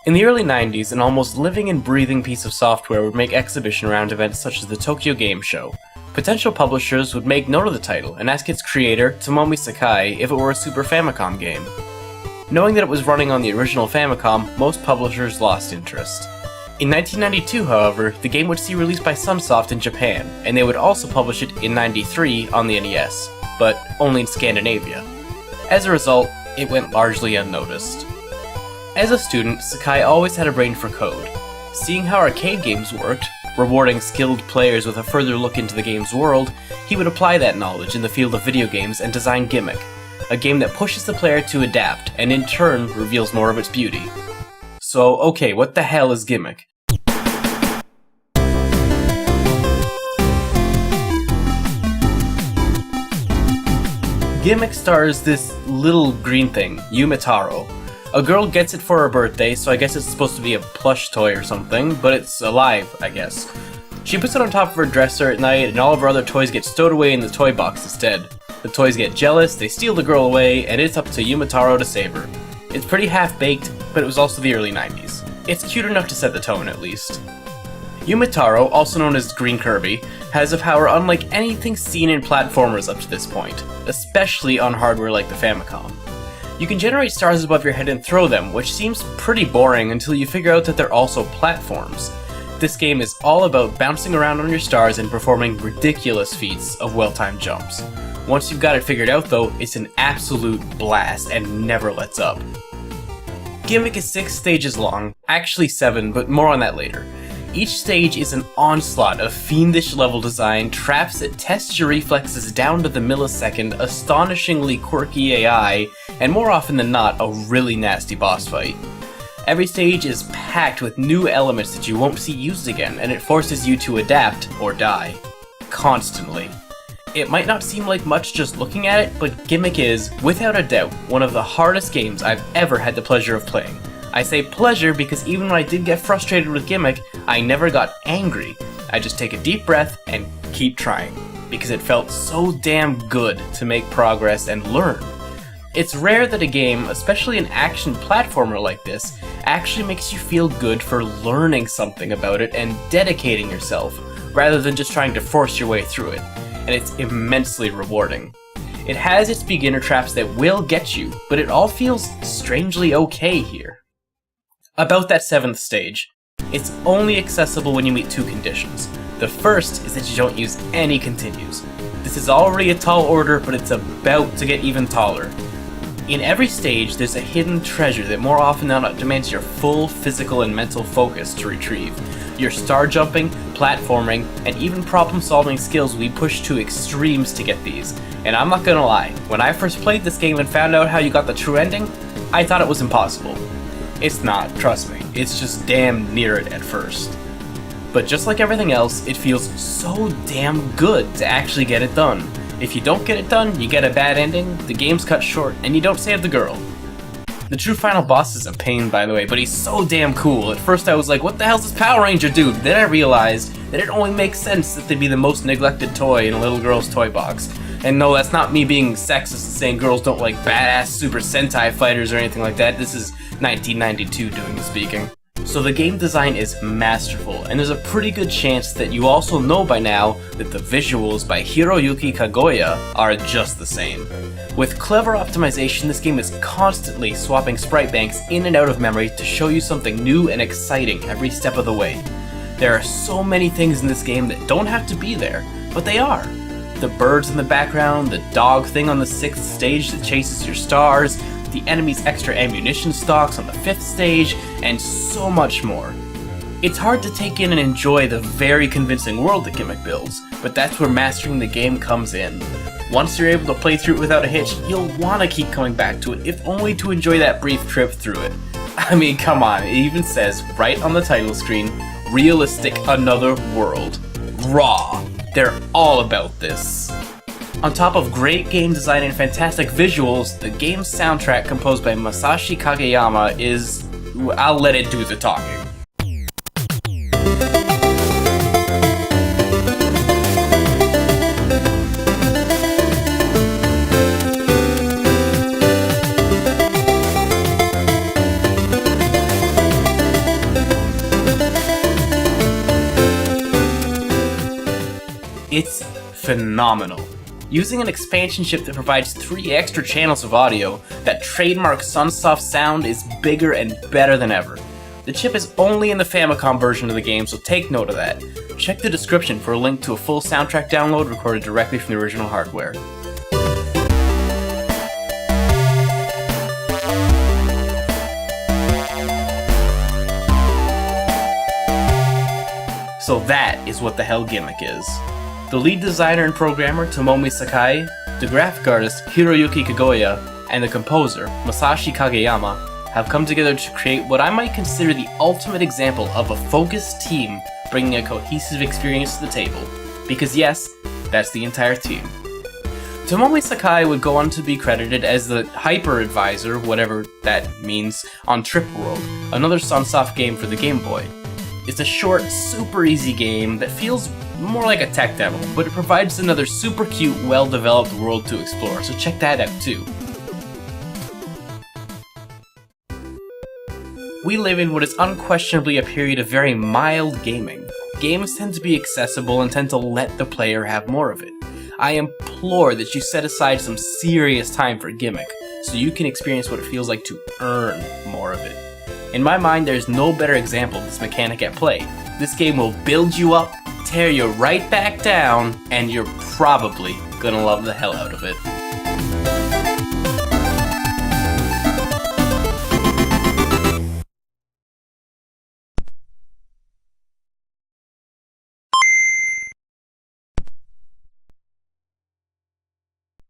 In the early 90s, an almost living and breathing piece of software would make exhibition round events such as the Tokyo Game Show. Potential publishers would make note of the title and ask its creator, Tomomi Sakai, if it were a Super Famicom game. Knowing that it was running on the original Famicom, most publishers lost interest. In 1992, however, the game would see release by Sunsoft in Japan, and they would also publish it in '93 on the NES, but only in Scandinavia. As a result, it went largely unnoticed. As a student, Sakai always had a brain for code. Seeing how arcade games worked, rewarding skilled players with a further look into the game's world, he would apply that knowledge in the field of video games and design Gimmick, a game that pushes the player to adapt and in turn reveals more of its beauty. So, okay, what the hell is Gimmick? Gimmick stars this little green thing, Yumitaro. A girl gets it for her birthday, so I guess it's supposed to be a plush toy or something, but it's alive, I guess. She puts it on top of her dresser at night, and all of her other toys get stowed away in the toy box instead. The toys get jealous, they steal the girl away, and it's up to Yumitaro to save her. It's pretty half-baked, but it was also the early 90s. It's cute enough to set the tone, at least. Yumitaro, also known as Green Kirby, has a power unlike anything seen in platformers up to this point, especially on hardware like the Famicom. You can generate stars above your head and throw them, which seems pretty boring until you figure out that they're also platforms. This game is all about bouncing around on your stars and performing ridiculous feats of well-timed jumps. Once you've got it figured out though, it's an absolute blast and never lets up. Gimmick is 6 stages long, actually 7, but more on that later. Each stage is an onslaught of fiendish level design, traps that test your reflexes down to the millisecond, astonishingly quirky AI, and more often than not, a really nasty boss fight. Every stage is packed with new elements that you won't see used again, and it forces you to adapt, or die. Constantly. It might not seem like much just looking at it, but Gimmick is, without a doubt, one of the hardest games I've ever had the pleasure of playing. I say pleasure because even when I did get frustrated with Gimmick, I never got angry. I just take a deep breath and keep trying, because it felt so damn good to make progress and learn. It's rare that a game, especially an action platformer like this, actually makes you feel good for learning something about it and dedicating yourself, rather than just trying to force your way through it, and it's immensely rewarding. It has its beginner traps that will get you, but it all feels strangely okay here. About that 7th stage, it's only accessible when you meet 2 conditions. The first is that you don't use any continues. This is already a tall order, but it's about to get even taller. In every stage, there's a hidden treasure that more often than not demands your full physical and mental focus to retrieve. Your star jumping, platforming, and even problem-solving skills will be pushed to extremes to get these. And I'm not gonna lie, when I first played this game and found out how you got the true ending, I thought it was impossible. It's not, trust me, it's just damn near it at first. But just like everything else, it feels so damn good to actually get it done. If you don't get it done, you get a bad ending, the game's cut short, and you don't save the girl. The true final boss is a pain, by the way, but he's so damn cool. At first I was like, what the hell's this Power Ranger dude? Then I realized that it only makes sense that they'd be the most neglected toy in a little girl's toy box. And no, that's not me being sexist and saying girls don't like badass Super Sentai fighters or anything like that. This is 1992 doing the speaking. So the game design is masterful, and there's a pretty good chance that you also know by now that the visuals by Hiroyuki Kagoya are just the same. With clever optimization, this game is constantly swapping sprite banks in and out of memory to show you something new and exciting every step of the way. There are so many things in this game that don't have to be there, but they are. The birds in the background, the dog thing on the 6th stage that chases your stars, the enemy's extra ammunition stocks on the 5th stage, and so much more. It's hard to take in and enjoy the very convincing world that Gimmick builds, but that's where mastering the game comes in. Once you're able to play through it without a hitch, you'll want to keep coming back to it, if only to enjoy that brief trip through it. I mean, come on, it even says right on the title screen, Realistic Another World. Raw. They're all about this. On top of great game design and fantastic visuals, the game's soundtrack composed by Masashi Kageyama is... I'll let it do the talking. phenomenal. Using an expansion chip that provides 3 extra channels of audio, that trademark Sunsoft sound is bigger and better than ever. The chip is only in the Famicom version of the game, so take note of that. Check the description for a link to a full soundtrack download recorded directly from the original hardware. So that is what the hell Gimmick is. The lead designer and programmer, Tomomi Sakai, the graphic artist, Hiroyuki Kagoya, and the composer, Masashi Kageyama, have come together to create what I might consider the ultimate example of a focused team bringing a cohesive experience to the table. Because yes, that's the entire team. Tomomi Sakai would go on to be credited as the hyper advisor, whatever that means, on Trip World, another Sunsoft game for the Game Boy. It's a short, super easy game that feels more like a tech demo, but it provides another super cute, well-developed world to explore, so check that out too. We live in what is unquestionably a period of very mild gaming. Games tend to be accessible and tend to let the player have more of it. I implore that you set aside some serious time for Gimmick, so you can experience what it feels like to earn more of it. In my mind, there's no better example of this mechanic at play. This game will build you up, tear you right back down, and you're probably gonna love the hell out of it.